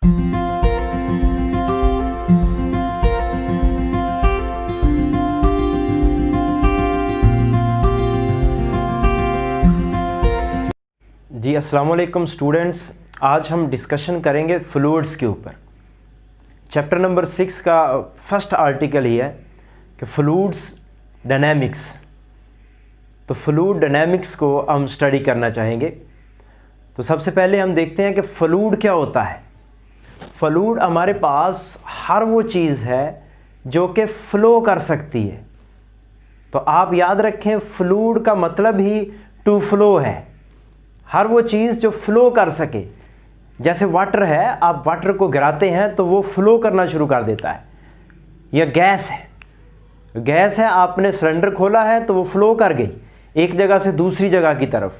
जी अस्सलाम वालेकुम स्टूडेंट्स, आज हम डिस्कशन करेंगे फ्लूइड्स के ऊपर। चैप्टर नंबर 6 का फर्स्ट आर्टिकल ही है कि फ्लूइड्स डायनेमिक्स। तो फ्लूइड डायनेमिक्स को हम स्टडी करना चाहेंगे। तो सबसे पहले हम देखते हैं कि फ्लूइड क्या होता है। फ्लूइड हमारे पास हर वो चीज़ है जो कि फ़्लो कर सकती है। तो आप याद रखें, फ्लूइड का मतलब ही टू फ्लो है। हर वो चीज़ जो फ़्लो कर सके, जैसे वाटर है, आप वाटर को गिराते हैं तो वो फ़्लो करना शुरू कर देता है। या गैस है, आपने सिलेंडर खोला है तो वो फ़्लो कर गई एक जगह से दूसरी जगह की तरफ।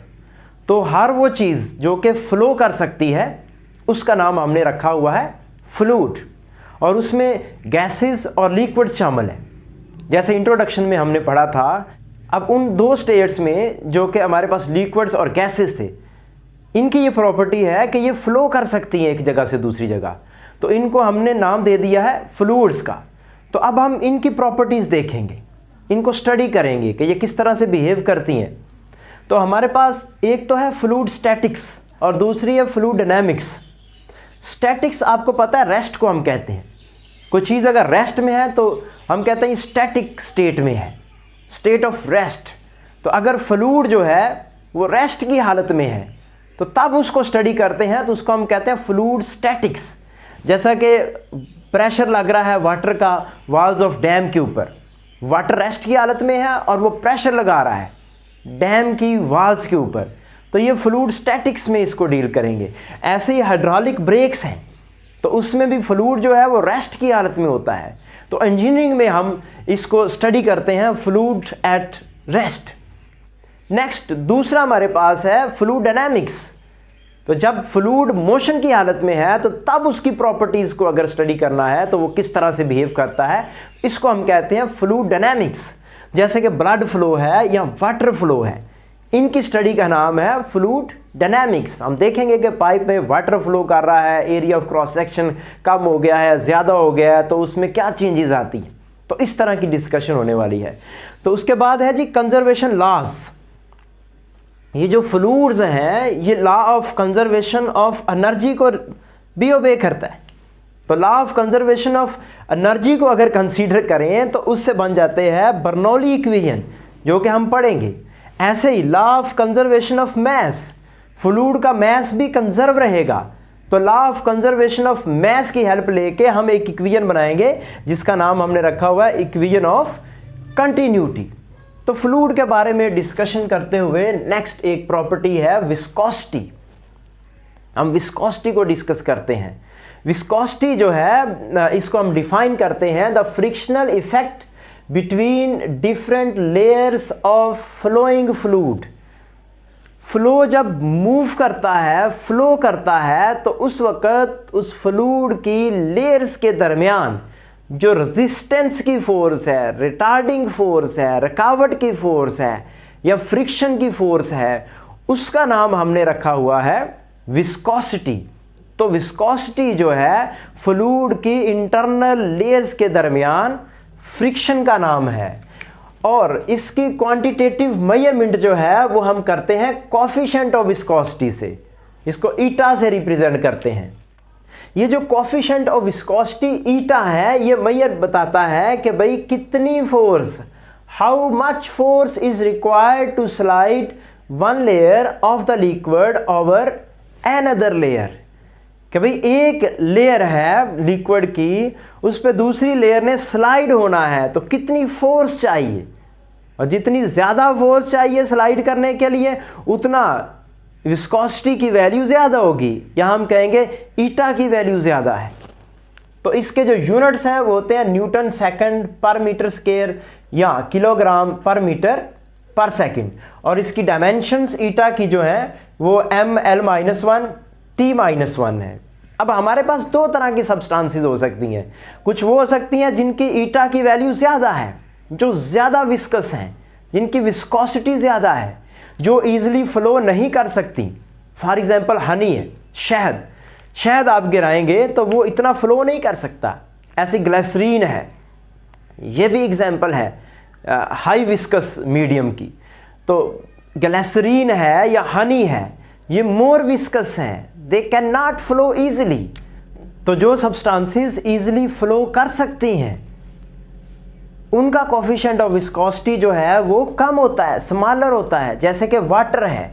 तो हर वो चीज़ जो कि फ़्लो कर सकती है उसका नाम हमने रखा हुआ है फ्लूइड, और उसमें गैसेस और लिक्विड्स शामिल हैं। जैसे इंट्रोडक्शन में हमने पढ़ा था, अब उन दो स्टेट्स में जो कि हमारे पास लिक्विड्स और गैसेस थे, इनकी ये प्रॉपर्टी है कि ये फ़्लो कर सकती हैं एक जगह से दूसरी जगह। तो इनको हमने नाम दे दिया है फ्लूइड्स का। तो अब हम इनकी प्रॉपर्टीज़ देखेंगे, इनको स्टडी करेंगे कि ये किस तरह से बिहेव करती हैं। तो हमारे पास एक तो है फ्लूइड स्टैटिक्स और दूसरी है फ्लूइड डायनेमिक्स। स्टैटिक्स आपको पता है, रेस्ट को हम कहते हैं। कोई चीज़ अगर रेस्ट में है तो हम कहते हैं स्टैटिक स्टेट में है, स्टेट ऑफ रेस्ट। तो अगर फ्लूइड जो है वो रेस्ट की हालत में है तो तब उसको स्टडी करते हैं, तो उसको हम कहते हैं फ्लूइड स्टैटिक्स। जैसा कि प्रेशर लग रहा है वाटर का वॉल्स ऑफ डैम के ऊपर, वाटर रेस्ट की हालत में है और वो प्रेशर लगा रहा है डैम की वॉल्स के ऊपर, तो ये फ्लूइड स्टैटिक्स में इसको डील करेंगे। ऐसे ही हाइड्रोलिक ब्रेक्स हैं, तो उसमें भी फ्लूइड जो है वो रेस्ट की हालत में होता है। तो इंजीनियरिंग में हम इसको स्टडी करते हैं फ्लूइड एट रेस्ट। नेक्स्ट दूसरा हमारे पास है फ्लूइड डायनेमिक्स। तो जब फ्लूइड मोशन की हालत में है तो तब उसकी प्रॉपर्टीज़ को अगर स्टडी करना है तो वो किस तरह से बिहेव करता है, इसको हम कहते हैं फ्लूइड डायनेमिक्स। जैसे कि ब्लड फ्लो है या वाटर फ्लो है, इनकी स्टडी का नाम है फ्लूइड डायनेमिक्स। हम देखेंगे कि पाइप में वाटर फ्लो कर रहा है, एरिया ऑफ क्रॉस सेक्शन कम हो गया है, ज़्यादा हो गया है, तो उसमें क्या चेंजेस आती हैं। तो इस तरह की डिस्कशन होने वाली है। तो उसके बाद है जी कंजर्वेशन लॉज। ये जो फ्लूइड्स हैं ये law of conservation of energy को भी ओबे करता है। तो law of conservation of energy को अगर कंसीडर करें तो उससे बन जाते हैं बर्नौली इक्वेशन, जो कि हम पढ़ेंगे। ऐसे ही law of conservation of mass, fluid का मैस भी कंजर्व रहेगा। तो law of conservation of mass की हेल्प लेके हम एक इक्वेशन बनाएंगे जिसका नाम हमने रखा हुआ है इक्वेशन ऑफ कंटिन्यूटी। तो फ्लूइड के बारे में डिस्कशन करते हुए नेक्स्ट एक प्रॉपर्टी है विस्कोसिटी। हम विस्कोसिटी को डिस्कस करते हैं। विस्कोसिटी जो है इसको हम डिफाइन करते हैं the frictional effect between different layers of flowing fluid. Flow जब मूव करता है, फ्लो करता है, तो उस वक़्त उस फ्लूइड की लेयर्स के दरमियान जो रेजिस्टेंस की फोर्स है, रिटार्डिंग फोर्स है, रुकावट की फोर्स है या फ्रिक्शन की फोर्स है, उसका नाम हमने रखा हुआ है विस्कोसिटी। तो विस्कोसिटी जो है फ्लूइड की इंटरनल लेयर्स के दरमियान फ्रिक्शन का नाम है, और इसकी क्वांटिटेटिव मेजरमेंट जो है वो हम करते हैं कोफिशिएंट ऑफ विस्कोसिटी से। इसको ईटा से रिप्रेजेंट करते हैं। ये जो कोफिशिएंट ऑफ विस्कोसिटी ईटा है, ये मेजर बताता है कि भाई कितनी force, how much force is required to slide one layer of the liquid over another layer. कि भाई एक लेयर है लिक्विड की, उस पर दूसरी लेयर ने स्लाइड होना है तो कितनी फोर्स चाहिए, और जितनी ज़्यादा फोर्स चाहिए स्लाइड करने के लिए उतना विस्कोसिटी की वैल्यू ज़्यादा होगी, या हम कहेंगे ईटा की वैल्यू ज़्यादा है। तो इसके जो यूनिट्स हैं वो होते हैं न्यूटन सेकंड पर मीटर स्क्वायर या किलोग्राम पर मीटर पर सेकंड, और इसकी डायमेंशंस ईटा की जो है वो ml-1 T-1 है। अब हमारे पास दो तरह की सब्सटेंसेस हो सकती हैं। कुछ वो हो सकती हैं जिनकी ईटा की वैल्यू ज़्यादा है, जो ज़्यादा विस्कस हैं, जिनकी विस्कोसिटी ज़्यादा है, जो ईजिली फ्लो नहीं कर सकती। फॉर एग्जांपल हनी है, शहद। शहद आप गिराएंगे तो वो इतना फ्लो नहीं कर सकता। ऐसी ग्लिसरीन है, ये भी एग्जाम्पल है हाई विस्कस मीडियम की। तो ग्लिसरीन है या हनी है, ये मोर विस्कस हैं, they can not flow easily. तो जो सब्सटेंसेस ईजिली फ्लो कर सकती हैं उनका कोफिशिएंट ऑफ विस्कोसिटी जो है वो कम होता है, स्मॉलर होता है। जैसे कि वाटर है,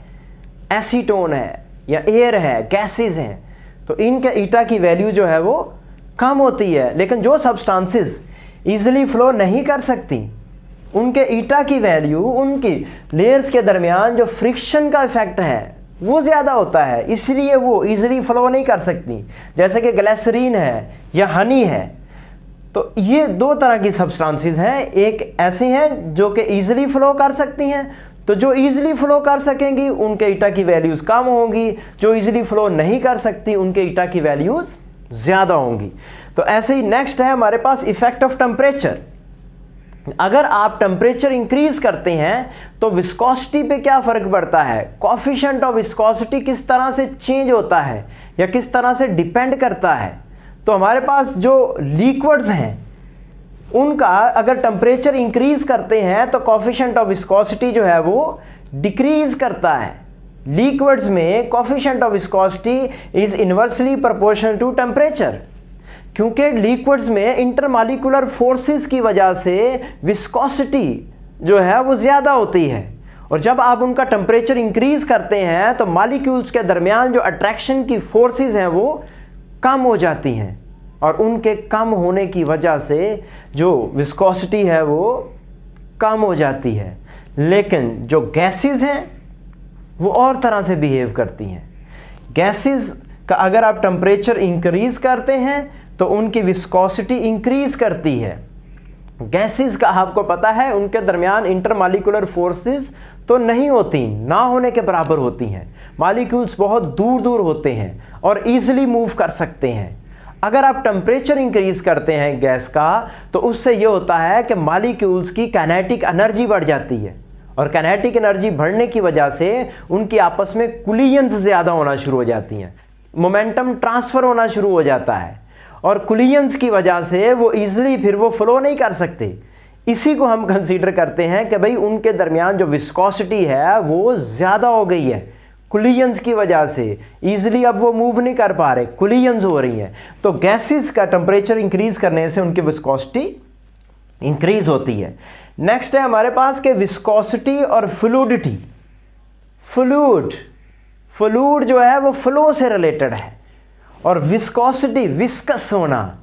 एसीटोन है या एयर है, गैसेस हैं, तो इनके ईटा की वैल्यू जो है वो कम होती है। लेकिन जो सब्सटेंसेस ईजिली फ्लो नहीं कर सकती उनके ईटा की वैल्यू, उनकी लेयर्स के दरमियान जो फ्रिक्शन का इफेक्ट है वो ज़्यादा होता है, इसलिए वो ईजिली फ्लो नहीं कर सकती। जैसे कि ग्लिसरीन है या हनी है। तो ये दो तरह की सब्सटेंसेस हैं, एक ऐसी हैं जो कि ईजिली फ्लो कर सकती हैं, तो जो ईजिली फ्लो कर सकेंगी उनके ईटा की वैल्यूज़ कम होंगी, जो ईजिली फ्लो नहीं कर सकती उनके ईटा की वैल्यूज़ ज़्यादा होंगी। तो ऐसे ही नेक्स्ट है हमारे पास इफेक्ट ऑफ टेम्परेचर। अगर आप टेम्परेचर इंक्रीज करते हैं तो विस्कोसिटी पे क्या फ़र्क पड़ता है, कोफिशिएंट ऑफ विस्कोसिटी किस तरह से चेंज होता है या किस तरह से डिपेंड करता है। तो हमारे पास जो लिक्विड्स हैं उनका अगर टेम्परेचर इंक्रीज करते हैं तो कोफिशिएंट ऑफ विस्कोसिटी जो है वो डिक्रीज करता है। लिक्विड्स में coefficient of viscosity is inversely proportional to temperature, क्योंकि लिक्विड्स में इंटरमॉलिक्यूलर फोर्सेस की वजह से विस्कोसिटी जो है वो ज़्यादा होती है। और जब आप उनका टेम्परेचर इंक्रीज करते हैं तो मॉलिक्यूल्स के दरमियान जो अट्रैक्शन की फोर्सेस हैं वो कम हो जाती हैं, और उनके कम होने की वजह से जो विस्कोसिटी है वो कम हो जाती है। लेकिन जो गैसेस हैं वो और तरह से बिहेव करती हैं। गैसेस का अगर आप टेम्परेचर इंक्रीज करते हैं तो उनकी विस्कोसिटी इंक्रीज करती है। गैसेस का आपको पता है उनके दरमियान इंटरमॉलिक्यूलर फोर्सेस तो नहीं होती, ना होने के बराबर होती हैं। मॉलिक्यूल्स बहुत दूर दूर होते हैं और ईजिली मूव कर सकते हैं। अगर आप टेम्परेचर इंक्रीज करते हैं गैस का तो उससे ये होता है कि मॉलिक्यूल्स की काइनेटिक एनर्जी बढ़ जाती है, और काइनेटिक एनर्जी बढ़ने की वजह से उनकी आपस में कोलिजन्स ज़्यादा होना शुरू हो जाती हैं, मोमेंटम ट्रांसफ़र होना शुरू हो जाता है, और कोलिजन्स की वजह से वो ईजिली फिर वो फ्लो नहीं कर सकते। इसी को हम कंसीडर करते हैं कि भाई उनके दरमियान जो विस्कोसिटी है वो ज़्यादा हो गई है, कोलिजन्स की वजह से ईजिली अब वो मूव नहीं कर पा रहे, कोलिजन्स हो रही हैं। तो गैसेस का टेम्परेचर इंक्रीज करने से उनकी विस्कोसिटी इंक्रीज होती है। नेक्स्ट है हमारे पास के विस्कोसिटी और फ्लूइडिटी। फ्लूइड जो है वो फ्लो से रिलेटेड है, और विस्कोसिटी विस्कस होना,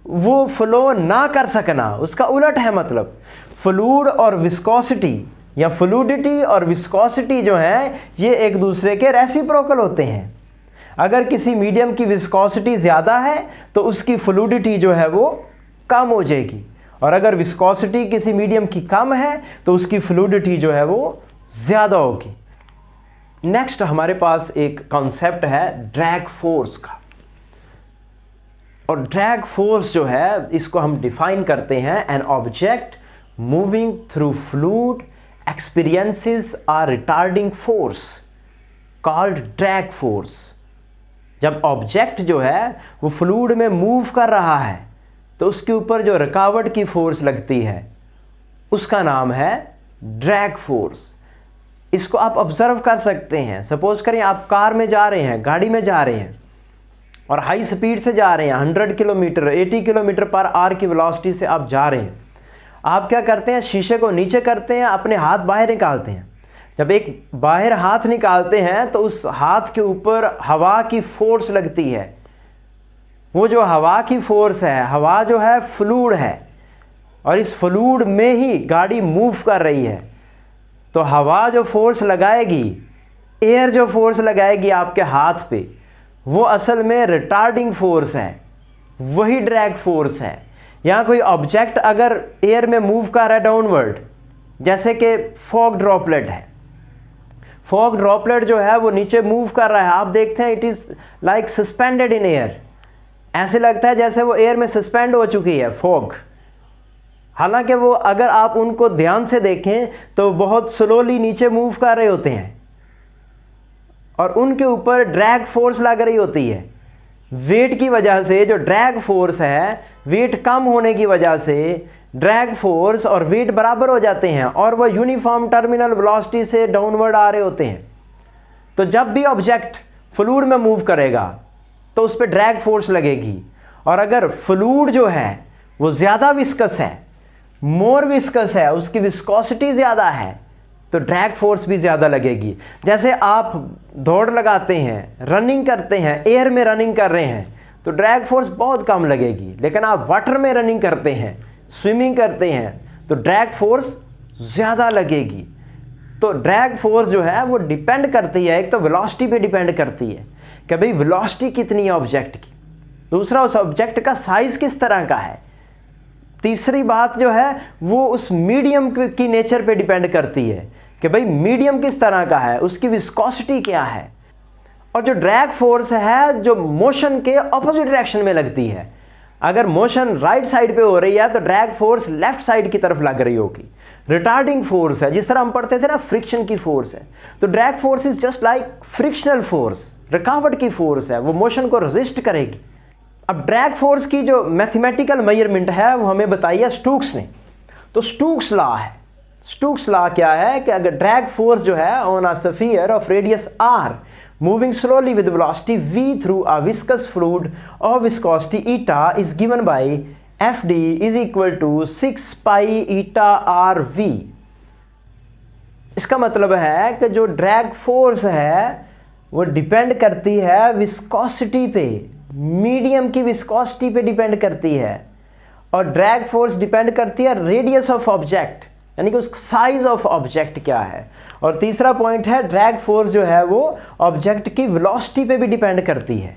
वो फ्लो ना कर सकना, उसका उलट है। मतलब फ्लूइड और विस्कोसिटी या फ्लूइडिटी और विस्कोसिटी जो है ये एक दूसरे के रेसिप्रोकल होते हैं। अगर किसी मीडियम की विस्कोसिटी ज़्यादा है तो उसकी फ्लूइडिटी जो है वो कम हो जाएगी, और अगर विस्कोसिटी किसी मीडियम की कम है तो उसकी फ्लूइडिटी जो है वो ज़्यादा होगी। नेक्स्ट हमारे पास एक कॉन्सेप्ट है ड्रैग फोर्स का, और ड्रैग फोर्स जो है इसको हम डिफाइन करते हैं, an object moving through fluid experiences a retarding force called drag force. जब ऑब्जेक्ट जो है वो फ्लूइड में मूव कर रहा है तो उसके ऊपर जो रुकावट की फोर्स लगती है उसका नाम है ड्रैग फोर्स। इसको आप ऑब्जर्व कर सकते हैं। सपोज करें आप कार में जा रहे हैं, गाड़ी में जा रहे हैं और हाई स्पीड से जा रहे हैं, 100 किलोमीटर 80 किलोमीटर पर आवर की वेलोसिटी से आप जा रहे हैं। आप क्या करते हैं, शीशे को नीचे करते हैं, अपने हाथ बाहर निकालते हैं। जब एक बाहर हाथ निकालते हैं तो उस हाथ के ऊपर हवा की फोर्स लगती है। वो जो हवा की फोर्स है, हवा जो है फ्लूइड है, और इस फ्लूइड में ही गाड़ी मूव कर रही है। तो हवा जो फोर्स लगाएगी, एयर जो फोर्स लगाएगी आपके हाथ पे, वो असल में रिटार्डिंग फोर्स है, वही ड्रैग फोर्स है। यहाँ कोई ऑब्जेक्ट अगर एयर में मूव कर रहा है डाउनवर्ड, जैसे कि फॉग ड्रॉपलेट है, फॉग ड्रॉपलेट जो है वो नीचे मूव कर रहा है, आप देखते हैं it is like suspended in air, ऐसे लगता है जैसे वो एयर में सस्पेंड हो चुकी है फॉग। हालांकि वो अगर आप उनको ध्यान से देखें तो बहुत स्लोली नीचे मूव कर रहे होते हैं और उनके ऊपर ड्रैग फोर्स लग रही होती है। वेट की वजह से जो ड्रैग फोर्स है, वेट कम होने की वजह से ड्रैग फोर्स और वेट बराबर हो जाते हैं और वह यूनिफॉर्म टर्मिनल वेलोसिटी से डाउनवर्ड आ रहे होते हैं। तो जब भी ऑब्जेक्ट फ्लूइड में मूव करेगा तो उस पर ड्रैग फोर्स लगेगी, और अगर फ्लूइड जो है वो ज़्यादा विस्कस है, मोर विस्कस है, उसकी विस्कोसिटी ज़्यादा है, तो ड्रैग फोर्स भी ज़्यादा लगेगी। जैसे आप दौड़ लगाते हैं, रनिंग करते हैं, एयर में रनिंग कर रहे हैं तो ड्रैग फोर्स बहुत कम लगेगी, लेकिन आप वाटर में रनिंग करते हैं, स्विमिंग करते हैं तो ड्रैग फोर्स ज़्यादा लगेगी। तो ड्रैग फोर्स जो है वो डिपेंड करती है, एक तो वेलोसिटी पे डिपेंड करती है कि भाई वेलोसिटी कितनी है ऑब्जेक्ट की, दूसरा उस ऑब्जेक्ट का साइज़ किस तरह का है, तीसरी बात जो है वो उस मीडियम की नेचर पे डिपेंड करती है कि भाई मीडियम किस तरह का है, उसकी विस्कोसिटी क्या है। और जो ड्रैग फोर्स है जो मोशन के ऑपोजिट डायरेक्शन में लगती है, अगर मोशन राइट साइड पे हो रही है तो ड्रैग फोर्स लेफ्ट साइड की तरफ लग रही होगी। रिटार्डिंग फोर्स है, जिस तरह हम पढ़ते थे ना फ्रिक्शन की फोर्स है, तो drag force is just like frictional force, रुकावट की फोर्स है, वो मोशन को रेजिस्ट करेगी। अब ड्रैग फोर्स की जो मैथमेटिकल मेजरमेंट है वो हमें बताई है स्टोक्स ने। तो स्टोक्स लॉ है, स्टोक्स लॉ क्या है कि अगर ड्रैग फोर्स जो है on a sphere of radius r moving slowly with velocity v through a viscous fluid of viscosity eta is given by Fd is equal to 6 pi eta rv। इसका मतलब है कि जो ड्रैग फोर्स है वो depend करती है viscosity पे, मीडियम की विस्कोसिटी पे डिपेंड करती है, और ड्रैग फोर्स डिपेंड करती है रेडियस ऑफ ऑब्जेक्ट, यानी कि उस साइज ऑफ ऑब्जेक्ट क्या है। और तीसरा पॉइंट है ड्रैग फोर्स जो है वो ऑब्जेक्ट की वेलोसिटी पे भी डिपेंड करती है।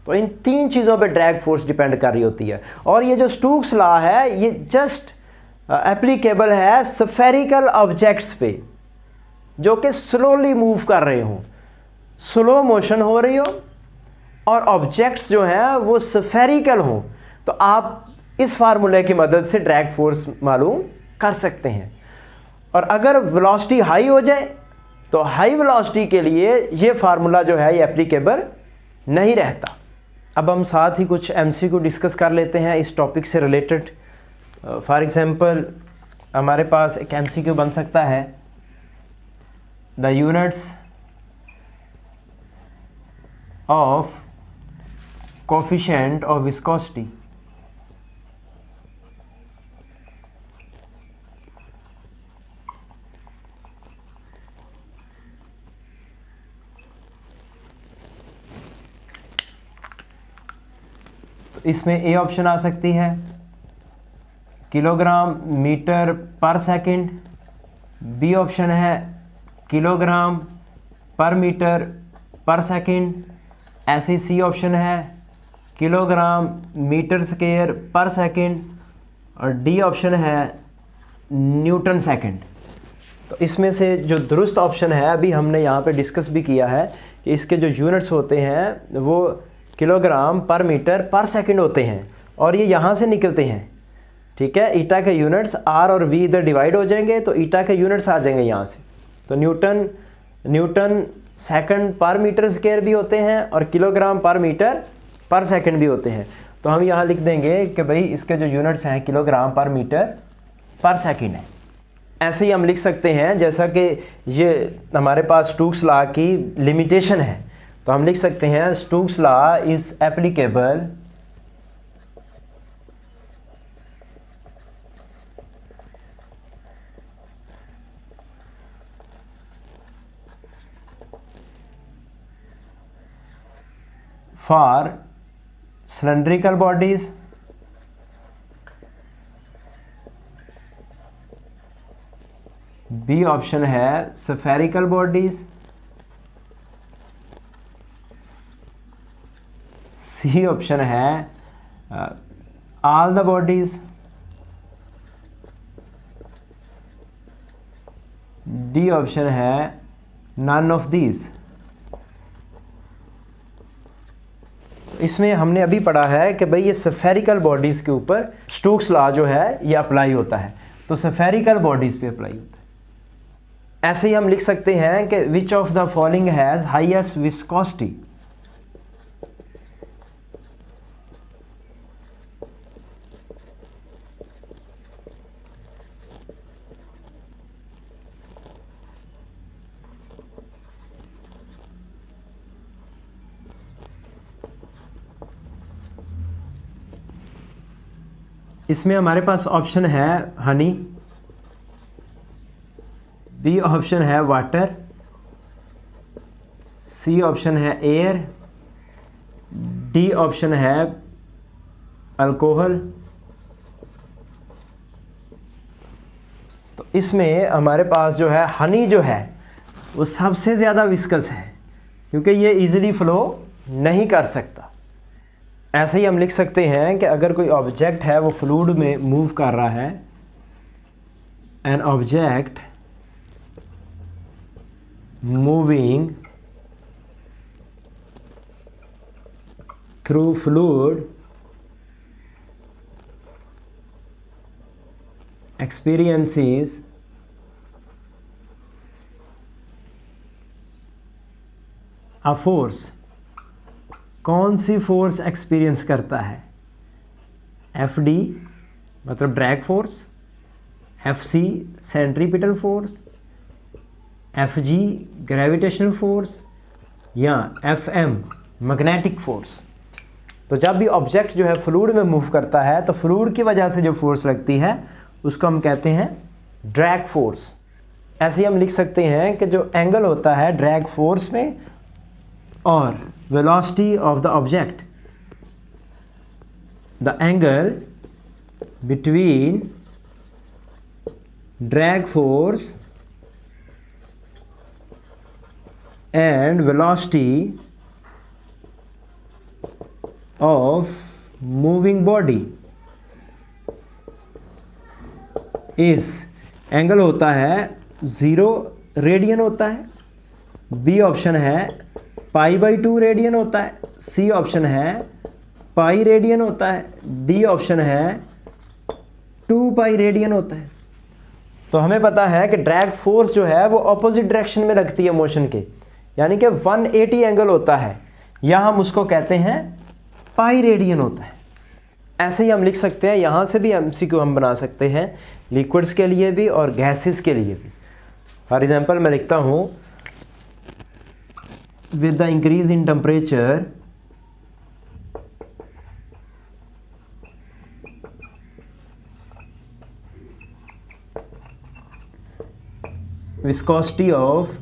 तो इन तीन चीज़ों पे ड्रैग फोर्स डिपेंड कर रही होती है। और ये जो स्टोक्स लॉ है ये जस्ट एप्लीकेबल है स्फेरिकल ऑब्जेक्ट्स पे जो कि स्लोली मूव कर रहे हों, स्लो मोशन हो रही हो और ऑब्जेक्ट्स जो हैं वो स्फेरिकल हों, तो आप इस फार्मूले की मदद से ड्रैग फोर्स मालूम कर सकते हैं। और अगर वेलोसिटी हाई हो जाए तो हाई वेलोसिटी के लिए ये फार्मूला जो है ये एप्लीकेबल नहीं रहता। अब हम साथ ही कुछ एमसीक्यू डिस्कस कर लेते हैं इस टॉपिक से रिलेटेड। फॉर एग्जांपल हमारे पास एक एमसीक्यू बन सकता है, the units of coefficient of viscosity इसमें ए ऑप्शन आ सकती है किलोग्राम मीटर पर सेकंड, बी ऑप्शन है किलोग्राम पर मीटर पर सेकंड, ऐसे सी ऑप्शन है किलोग्राम मीटर स्क्वायर पर सेकंड, और डी ऑप्शन है न्यूटन सेकंड। तो इसमें से जो दुरुस्त ऑप्शन है अभी हमने यहाँ पे डिस्कस भी किया है कि इसके जो यूनिट्स होते हैं वो किलोग्राम पर मीटर पर सेकंड होते हैं, और ये यहाँ से निकलते हैं। ठीक है, ईटा के यूनिट्स आर और वी इधर डिवाइड हो जाएंगे तो ईटा के यूनिट्स आ जाएंगे यहाँ से। तो न्यूटन सेकंड पर मीटर स्क्वायर भी होते हैं और किलोग्राम पर मीटर पर सेकंड भी होते हैं। तो हम यहाँ लिख देंगे कि भाई इसके जो यूनिट्स हैं किलोग्राम पर मीटर पर सेकंड है। ऐसे ही हम लिख सकते हैं जैसा कि ये हमारे पास स्टोक्स लॉ की लिमिटेशन है, तो हम लिख सकते हैं Stokes law is applicable for cylindrical bodies B option है spherical bodies, सी ऑप्शन है all the bodies, D option है none of these। इसमें हमने अभी पढ़ा है कि भाई ये स्फेरिकल बॉडीज़ के ऊपर स्टोक्स लॉ जो है ये अप्लाई होता है, तो स्फेरिकल बॉडीज़ पे अप्लाई होता है। ऐसे ही हम लिख सकते हैं कि which of the following has highest viscosity, इसमें हमारे पास ऑप्शन है हनी, बी ऑप्शन है वाटर, सी ऑप्शन है एयर, डी ऑप्शन है अल्कोहल। तो इसमें हमारे पास जो है हनी जो है वो सबसे ज़्यादा विस्कस है, क्योंकि ये इजीली फ्लो नहीं कर सकता। ऐसे ही हम लिख सकते हैं कि अगर कोई ऑब्जेक्ट है वो फ्लूइड में मूव कर रहा है, an object moving through fluid experiences a force। कौन सी फोर्स एक्सपीरियंस करता है? एफ डी मतलब drag force, F C centripetal force, F G gravitational force, या एफ एम मैग्नेटिक फोर्स। तो जब भी ऑब्जेक्ट जो है फ्लूइड में मूव करता है तो फ्लूइड की वजह से जो फोर्स लगती है उसको हम कहते हैं ड्रैग फोर्स। ऐसे ही हम लिख सकते हैं कि जो एंगल होता है ड्रैग फोर्स में और velocity of the object, the angle between drag force and velocity of moving body इस एंगल होता है 0 रेडियन होता है, बी ऑप्शन है π/2 रेडियन होता है, सी ऑप्शन है पाई रेडियन होता है, डी ऑप्शन है 2π रेडियन होता है। तो हमें पता है कि ड्रैग फोर्स जो है वो ऑपोजिट डायरेक्शन में लगती है मोशन के, यानी कि 180 एंगल होता है, या हम उसको कहते हैं पाई रेडियन होता है। ऐसे ही हम लिख सकते हैं, यहाँ से भी एमसीक्यू हम बना सकते हैं लिक्विड्स के लिए भी और गैसेस के लिए भी। फॉर एग्जांपल मैं लिखता हूँ with the increase in temperature viscosity of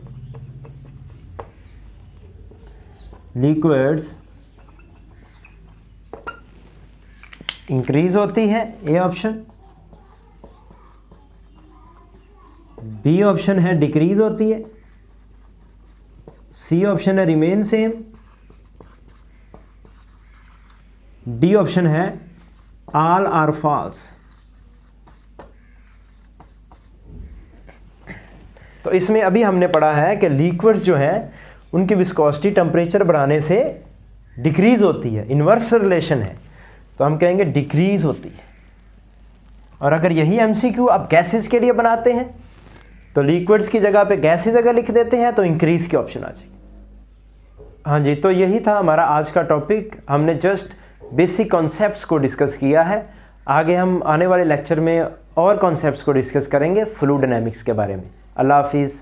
liquids increase होती है, ए ऑप्शन। बी ऑप्शन है डिक्रीज होती है, सी ऑप्शन है रिमेन सेम, डी ऑप्शन है ऑल आर फॉल्स। तो इसमें अभी हमने पढ़ा है कि लिक्विड्स जो हैं उनकी विस्कोसिटी टेम्परेचर बढ़ाने से डिक्रीज होती है, इन्वर्स रिलेशन है, तो हम कहेंगे डिक्रीज होती है। और अगर यही एमसीक्यू आप गैसेस के लिए बनाते हैं तो लिक्विड्स की जगह पे गैसेस अगर लिख देते हैं तो इंक्रीज की ऑप्शन आ जाएगी। हाँ जी, तो यही था हमारा आज का टॉपिक। हमने जस्ट बेसिक कॉन्सेप्ट्स को डिस्कस किया है। आगे हम आने वाले लेक्चर में और कॉन्सेप्ट्स को डिस्कस करेंगे फ्लूइड डायनामिक्स के बारे में। अल्लाह हाफिज़।